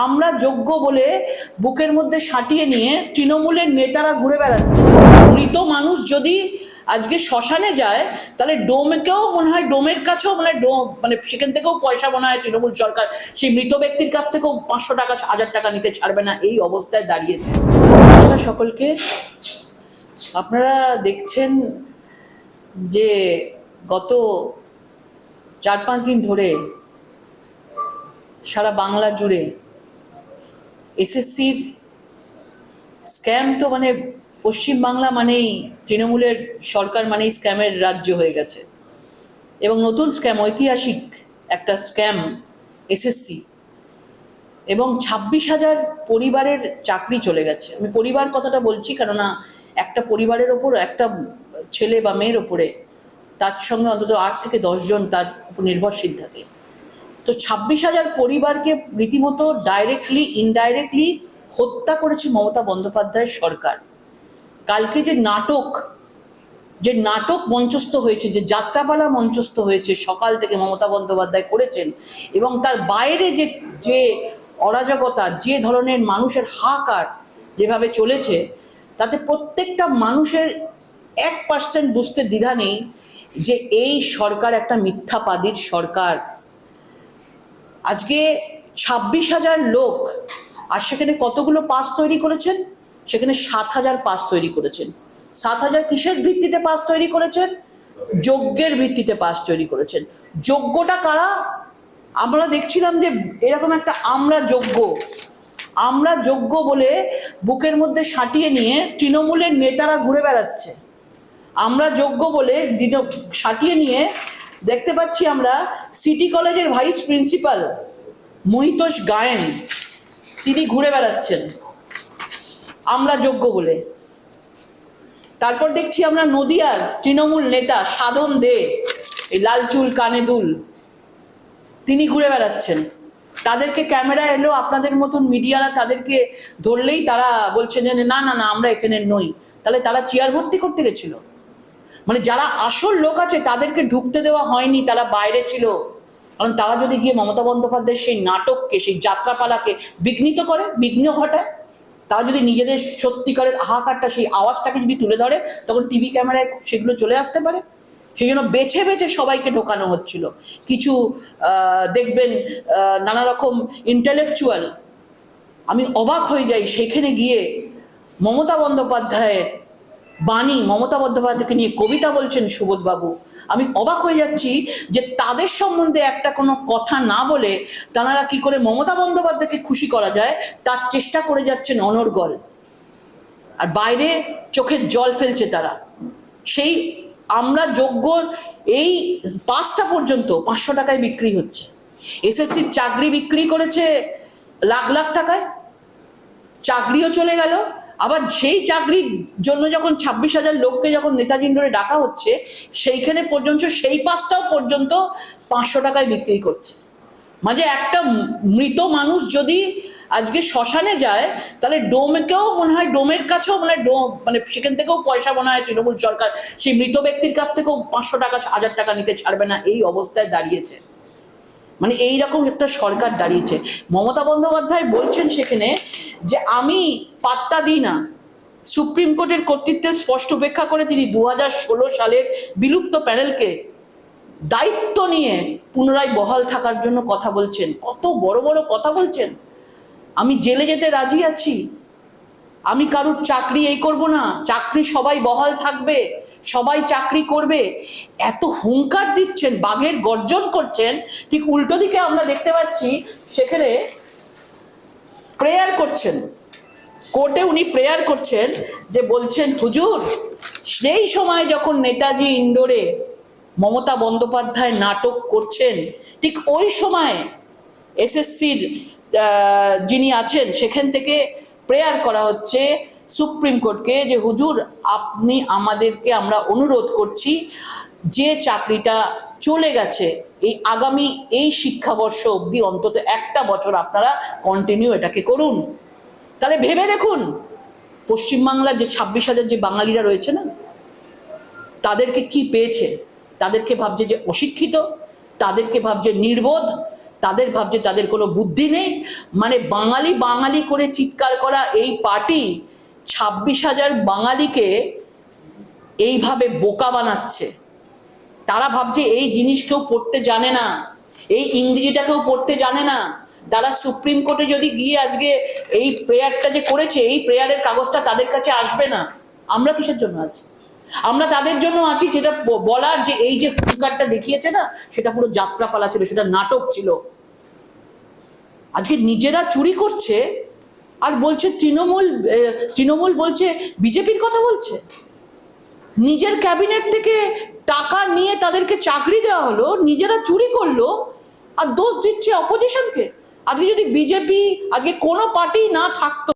আমরা যোগ্য বলে বুকের মধ্যে সাঁটিয়ে নিয়ে তৃণমূলের নেতারা ঘুরে বেড়াচ্ছে। মৃত মানুষ যদি আজকে শ্মশানে যায় তাহলে ডোমকেও মনে হয়, ডোমের কাছেও মানে সেখান থেকেও পয়সা মনে হয় তৃণমূল সরকার সেই মৃত ব্যক্তির কাছ থেকেও 500 টাকা 1000 টাকা নিতে ছাড়বে না, এই অবস্থায় দাঁড়িয়েছে। নমস্কার সকলকে। আপনারা দেখছেন যে গত 4-5 দিন ধরে সারা বাংলা জুড়ে এসএসসির স্ক্যাম, তো মানে পশ্চিমবাংলা মানেই তৃণমূলের সরকার মানেই স্ক্যামের রাজ্য হয়ে গেছে। এবং নতুন স্ক্যাম, ঐতিহাসিক একটা স্ক্যাম এসএসসি, এবং 26,000 পরিবারের চাকরি চলে গেছে। আমি পরিবার কথাটা বলছি কেননা একটা পরিবারের ওপর, একটা ছেলে বা মেয়ের ওপরে তার সঙ্গে অন্তত 8 থেকে 10 জন তার উপর নির্ভরশীল থাকে। তো 26,000 পরিবারকে রীতিমতো ডাইরেক্টলি ইনডাইরেক্টলি হত্যা করেছে মমতা বন্দ্যোপাধ্যায়ের সরকার। কালকে যে নাটক মঞ্চস্থ হয়েছে, যে যাত্রাপালা মঞ্চস্থ হয়েছে সকাল থেকে মমতা বন্দ্যোপাধ্যায় করেছেন, এবং তার বাইরে যে অরাজকতা, যে ধরনের মানুষের হাহাকার যেভাবে চলেছে, তাতে প্রত্যেকটা মানুষের 1% বুঝতে দ্বিধা নেই যে এই সরকার একটা মিথ্যাবাদীর সরকার। আজকে 26,000 লোক, আর সেখানে কতগুলো পাস তৈরি করেছেন? সেখানে 7,000 পাস তৈরি করেছেন। 7,000 কিসের ভিত্তিতে পাস তৈরি করেছেন? যোগ্যের ভিত্তিতে পাস তৈরি করেছেন। যোগ্যটা কারা? আমরা দেখছিলাম যে এরকম একটা আমরা যোগ্য বলে বুকের মধ্যে সাঁটিয়ে নিয়ে তৃণমূলের নেতারা ঘুরে বেড়াচ্ছে। আমরা যোগ্য বলে সাঁটিয়ে নিয়ে দেখতে পাচ্ছি আমরা সিটি কলেজের ভাইস প্রিন্সিপাল মহিতোষ গায়েন, তিনি ঘুরে বেড়াচ্ছেন আমরা যোগ্য বলে। তারপর দেখছি আমরা নদিয়ার তৃণমূল নেতা সাধন দে, এই লাল চুল কানে দুল, তিনি ঘুরে বেড়াচ্ছেন। তাদেরকে ক্যামেরা এলো, আপনাদের মতন মিডিয়ারা তাদেরকে ধরলেই তারা বলছেন যে না না না আমরা এখানে নই। তাহলে তারা চেয়ার ভর্তি করতে গেছিল? মানে যারা আসল লোক আছে তাদেরকে ঢুকতে দেওয়া হয়নি, তারা বাইরে ছিল। কারণ তারা যদি গিয়ে মমতা বন্দ্যোপাধ্যায়ের সেই নাটককে, সেই যাত্রাপালাকে বিঘ্ন ঘটায়, তারা যদি নিজেদের সত্যিকারের হাহাকারটা, সেই আওয়াজটাকে যদি তুলে ধরে, তখন টিভি ক্যামেরায় সেগুলো চলে আসতে পারে। সেই জন্য বেছে বেছে সবাইকে ঢোকানো হচ্ছিল। কিছু দেখবেন নানা রকম ইন্টেলেকচুয়াল, আমি অবাক হয়ে যাই সেখানে গিয়ে মমতা বন্দ্যোপাধ্যায়ের বাণী, মমতা বন্দ্যোপাধ্যায়কে নিয়ে কবিতা বলছেন সুবোধবাবু। আমি অবাক হয়ে যাচ্ছি যে তাদের সম্বন্ধে একটা কোনো কথা না বলে তারা কি করে মমতা বন্দ্যোপাধ্যায়কে খুশি করা যায় তার চেষ্টা করে যাচ্ছেন অনর্গল। আর বাইরে চোখের জল ফেলছে তারা। সেই আমরা যোগ্য এই পাসটা পর্যন্ত 500 টাকায় বিক্রি হচ্ছে। এসএসসির চাকরি বিক্রি করেছে লাখ লাখ টাকায়, চাকরিও চলে গেল। আবার সেই চাকরির জন্য যখন 26,000 লোককে যখন নেতাজি ইন্ডোরে ডাকা হচ্ছে, সেইখানে পর্যন্ত সেই পাসটাও পর্যন্ত 500 টাকায় বিক্রি করছে। মাঝে একটা মৃত মানুষ যদি আজকে শ্মশানে যায় তাহলে ডোমকেও মনে হয়, ডোমের কাছেও মানে সেখান থেকেও পয়সা মনে হয় তৃণমূল সরকার সেই মৃত ব্যক্তির কাছ থেকেও 500 টাকা 1000 টাকা নিতে ছাড়বে না, এই অবস্থায় দাঁড়িয়েছে। মানে এইরকম একটা সরকার দাঁড়িয়েছে। মমতা বন্দ্যোপাধ্যায় বলছেন সেখানে যে আমি পাত্তা দিই না। সুপ্রিম কোর্টের কর্তৃত্বের স্পষ্ট উপেক্ষা করে তিনি 2016 সালের বিলুপ্ত প্যানেলকে দায়িত্ব নিয়ে পুনরায় বহাল থাকার জন্য কথা বলছেন। কত বড় বড় কথা বলছেন। আমি জেলে যেতে রাজি আছি, আমি কারুর চাকরি এই করব না, চাকরি সবাই বহাল থাকবে, সবাই চাকরি করবে, এত হুঙ্কার দিচ্ছেন, বাঘের গর্জন করছেন। ঠিক উল্টো দিকে আমরা দেখতে পাচ্ছি সেখানে প্রেয়ার করছেন, কোর্টে উনি প্রেয়ার করছেন, যে বলছেন হুজুর সেই সময় যখন নেতাজি ইন্ডোরে মমতা বন্দ্যোপাধ্যায় নাটক করছেন, ঠিক ওই সময় এসএসসির যিনি আছেন সেখান থেকে প্রেয়ার করা হচ্ছে সুপ্রিম কোর্টকে, যে হুজুর আপনি আমাদেরকে, আমরা অনুরোধ করছি যে চাকরিটা চলে গেছে এই আগামী এই শিক্ষাবর্ষ অবধি অন্তত একটা বছর আপনারা কন্টিনিউ এটাকে করুন। তাহলে ভেবে দেখুন পশ্চিমবাংলার যে 26,000 যে বাঙালিরা রয়েছে না, তাদেরকে কি পেয়েছে? তাদেরকে ভাবছে যে অশিক্ষিত, তাদেরকে ভাবছে নির্বোধ, তাদের ভাবছে তাদের কোনো বুদ্ধি নেই। মানে বাঙালি বাঙালি করে চিৎকার করা এই পার্টি 26,000 বাঙালিকে এইভাবে বোকা বানাচ্ছে। তারা ভাবছে এই জিনিস কেউ পড়তে জানে না, এই ইংরেজিটা কেউ পড়তে জানে না। তারা সুপ্রিম কোর্টে যদি গিয়ে আজকে এই প্রেয়ারটা যে করেছে, এই প্রেয়ারের কাগজটা তাদের কাছে আসবে না। আমরা কিসের জন্য আছি? আমরা তাদের জন্য আছি যেটা বলার, যে এই যে হুঙ্কারটা দেখিয়েছে না, সেটা পুরো যাত্রাপালা ছিল, সেটা নাটক ছিল। আজকে নিজেরা চুরি করছে আর বলছে তৃণমূল বলছে বিজেপির কথা বলছে। নিজের ক্যাবিনেট থেকে টাকা নিয়ে তাদেরকে চাকরি দেওয়া হলো, নিজেরা চুরি করলো, আর দোষ দিচ্ছে অপোজিশনকে। আজকে যদি বিজেপি, আজকে কোনো পার্টি না থাকতো,